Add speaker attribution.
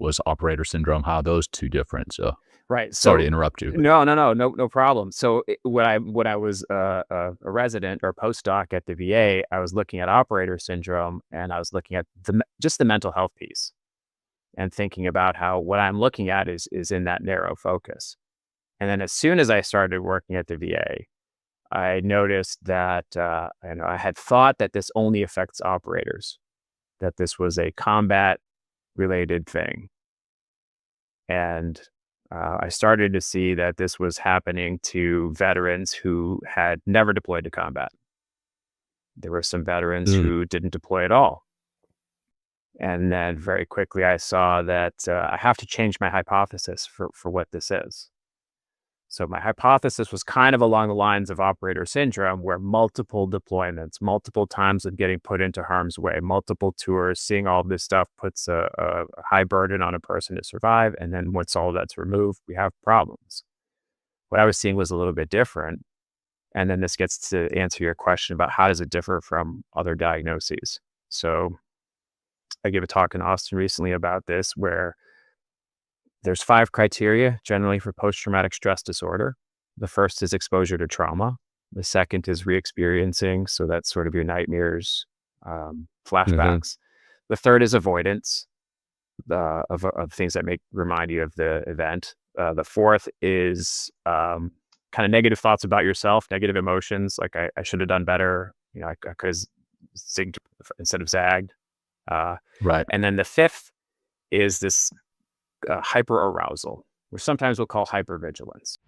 Speaker 1: was operator syndrome, how those two different. So
Speaker 2: Right.
Speaker 1: sorry to
Speaker 2: So
Speaker 1: interrupt you, but
Speaker 2: no problem. So when I was a resident or postdoc at the VA, I was looking at operator syndrome, and I was looking at just the mental health piece, and thinking about how what I'm looking at is in that narrow focus. And then as soon as I started working at the VA, I noticed that I had thought that this only affects operators, that this was a combat related thing. And I started to see that this was happening to veterans who had never deployed to combat. There were some veterans
Speaker 1: mm,
Speaker 2: who didn't deploy at all. And then very quickly, I saw that I have to change my hypothesis for what this is. So my hypothesis was kind of along the lines of operator syndrome, where multiple deployments, multiple times of getting put into harm's way, multiple tours, seeing all this stuff puts a high burden on a person to survive. And then once all that's removed, we have problems. What I was seeing was a little bit different. And then this gets to answer your question about how does it differ from other diagnoses. So I gave a talk in Austin recently about this, where there's 5 criteria generally for post-traumatic stress disorder. The first is exposure to trauma. The second is re-experiencing. So that's sort of your nightmares,
Speaker 1: mhm.
Speaker 2: flashbacks. The third is avoidance of things that remind you of the event. The fourth is kind of negative thoughts about yourself, negative emotions, like I should have done better. I could have zigged instead of zagged. Uh,
Speaker 1: Right.
Speaker 2: and then the fifth is this hyperarousal, which sometimes we'll call hypervigilance.